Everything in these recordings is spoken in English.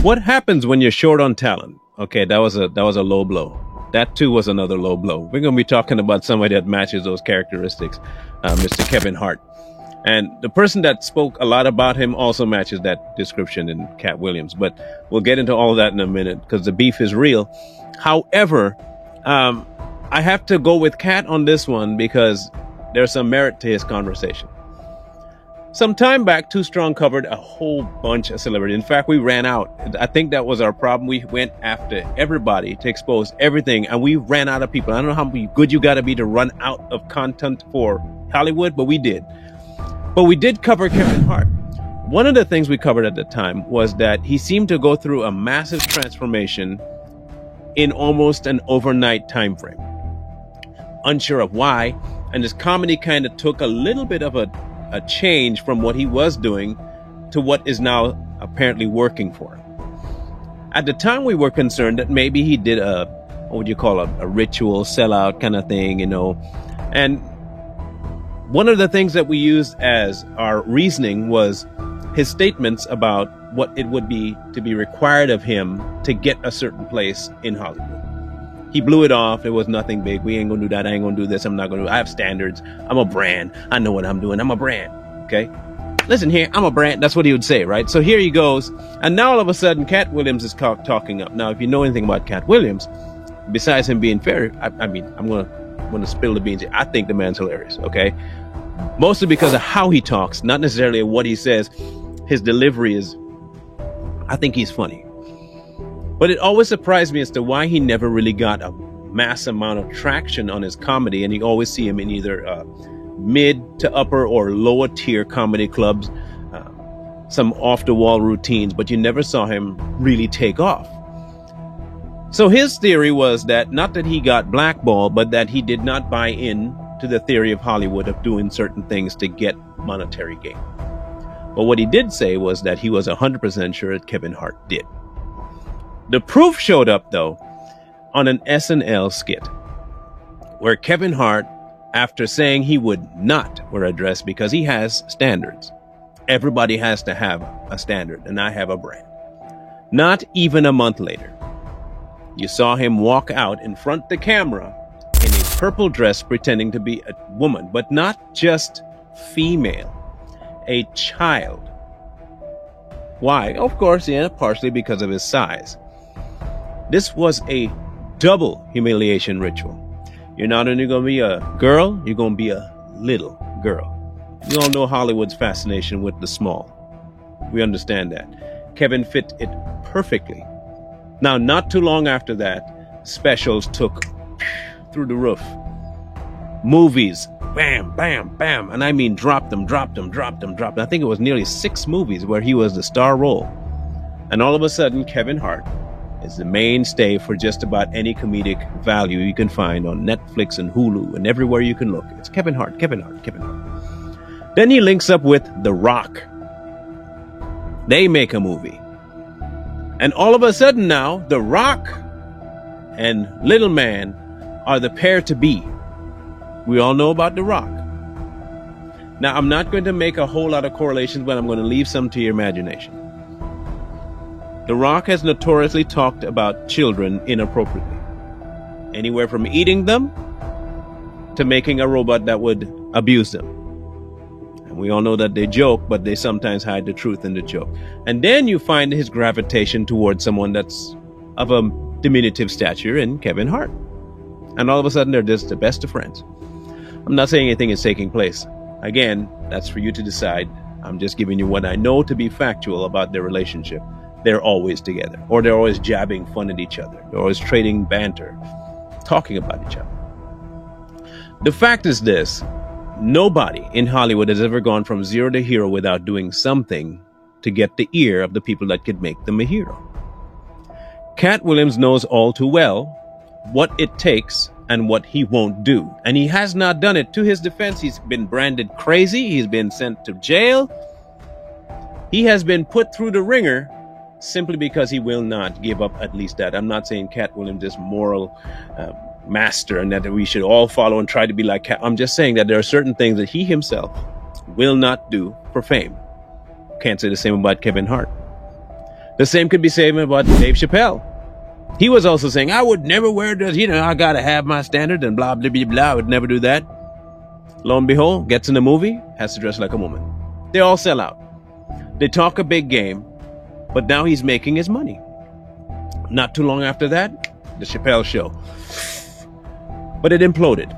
What happens when you're short on talent? Okay, that was a low blow. That too was another low blow. We're going to be talking about somebody that matches those characteristics, Mr. Kevin Hart. And the person that spoke a lot about him also matches that description in Cat Williams. But we'll get into all of that in a minute because the beef is real. However, I have to go with Katt on this one because there's some merit to his conversation. Some time back, Too Strong covered a whole bunch of celebrities. In fact, we ran out. I think that was our problem. We went after everybody to expose everything, and we ran out of people. I don't know how good you got to be to run out of content for Hollywood, but we did. But we did cover Kevin Hart. One of the things we covered at the time was that he seemed to go through a massive transformation in almost an overnight time frame. Unsure of why, and his comedy kind of took a little bit of a change from what he was doing to what is now apparently working for him. At the time, we were concerned that maybe he did what would you call a ritual sellout kind of thing, and one of the things that we used as our reasoning was his statements about what it would be to be required of him to get a certain place in Hollywood. He blew it off. It was nothing big. We ain't gonna do that. I ain't gonna do this. I'm not gonna do it. I have standards. I'm a brand. I know what I'm doing. I'm a brand. Okay? Listen here. I'm a brand. That's what he would say, right? So here he goes. And now all of a sudden, Katt Williams is talking up. Now, if you know anything about Katt Williams, besides him being fair, I mean, I'm gonna spill the beans here. I think the man's hilarious. Okay? Mostly because of how he talks, not necessarily what he says. His delivery is, I think he's funny. But it always surprised me as to why he never really got a mass amount of traction on his comedy. And you always see him in either mid to upper or lower tier comedy clubs, some off the wall routines, but you never saw him really take off. So his theory was that not that he got blackballed, but that he did not buy in to the theory of Hollywood of doing certain things to get monetary gain. But what he did say was that he was 100% sure that Kevin Hart did. The proof showed up, though, on an SNL skit where Kevin Hart, after saying he would not wear a dress because he has standards, everybody has to have a standard, and I have a brand. Not even a month later, you saw him walk out in front of the camera in a purple dress pretending to be a woman, but not just female, a child. Why? Of course, yeah, partially because of his size. This was a double humiliation ritual. You're not only going to be a girl, you're going to be a little girl. We all know Hollywood's fascination with the small. We understand that. Kevin fit it perfectly. Now, not too long after that, specials took through the roof. Movies, bam, bam, bam. And I mean dropped them. I think it was nearly 6 movies where he was the star role. And all of a sudden, Kevin Hart is the mainstay for just about any comedic value you can find on Netflix and Hulu and everywhere you can look. It's Kevin Hart. Then he links up with The Rock. They make a movie. And all of a sudden now, The Rock and Little Man are the pair to be. We all know about The Rock. Now, I'm not going to make a whole lot of correlations, but I'm going to leave some to your imagination. The Rock has notoriously talked about children inappropriately. Anywhere from eating them to making a robot that would abuse them. And we all know that they joke, but they sometimes hide the truth in the joke. And then you find his gravitation towards someone that's of a diminutive stature in Kevin Hart. And all of a sudden, they're just the best of friends. I'm not saying anything is taking place. Again, that's for you to decide. I'm just giving you what I know to be factual about their relationship. They're always together, or they're always jabbing fun at each other. They're always trading banter, talking about each other. The fact is this: nobody in Hollywood has ever gone from zero to hero without doing something to get the ear of the people that could make them a hero. Katt Williams knows all too well what it takes and what he won't do. And he has not done it. To his defense, he's been branded crazy. He's been sent to jail. He has been put through the ringer simply because he will not give up at least that. I'm not saying Katt Williams is moral master and that we should all follow and try to be like Katt. I'm just saying that there are certain things that he himself will not do for fame. Can't say the same about Kevin Hart. The same could be said about Dave Chappelle. He was also saying, I would never wear this, I gotta have my standard and blah, blah, blah, blah. I would never do that. Lo and behold, gets in the movie, has to dress like a woman. They all sell out. They talk a big game, but now he's making his money. Not too long after that, the Chappelle Show. But it imploded.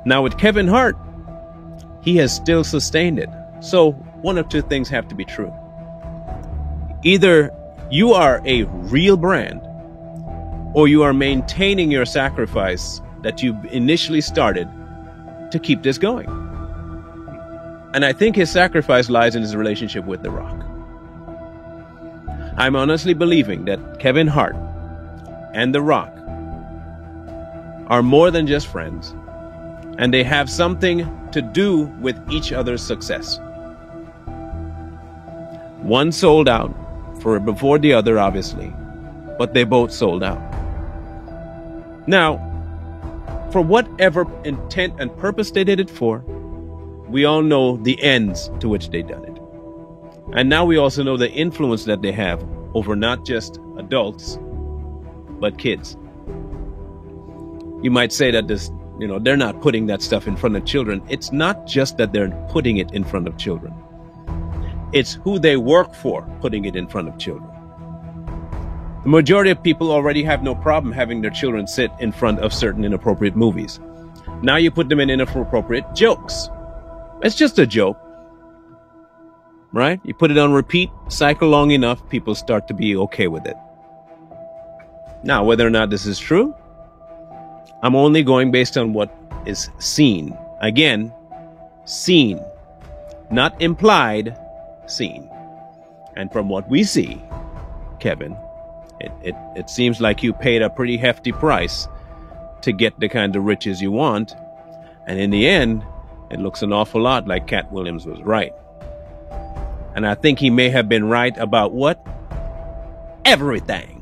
Now with Kevin Hart, he has still sustained it. So one of two things have to be true. Either you are a real brand, or you are maintaining your sacrifice that you initially started to keep this going. And I think his sacrifice lies in his relationship with The Rock. I'm honestly believing that Kevin Hart and The Rock are more than just friends, and they have something to do with each other's success. One sold out before the other, obviously, but they both sold out. Now, for whatever intent and purpose they did it for, we all know the ends to which they done it. And now we also know the influence that they have over not just adults, but kids. You might say that they're not putting that stuff in front of children. It's not just that they're putting it in front of children. It's who they work for putting it in front of children. The majority of people already have no problem having their children sit in front of certain inappropriate movies. Now you put them in inappropriate jokes. It's just a joke, right? You put it on repeat, cycle long enough, people start to be okay with it. Now, whether or not this is true, I'm only going based on what is seen. Again, seen, not implied, seen. And from what we see, Kevin, it seems like you paid a pretty hefty price to get the kind of riches you want. And in the end, it looks an awful lot like Katt Williams was right. And I think he may have been right about what? Everything.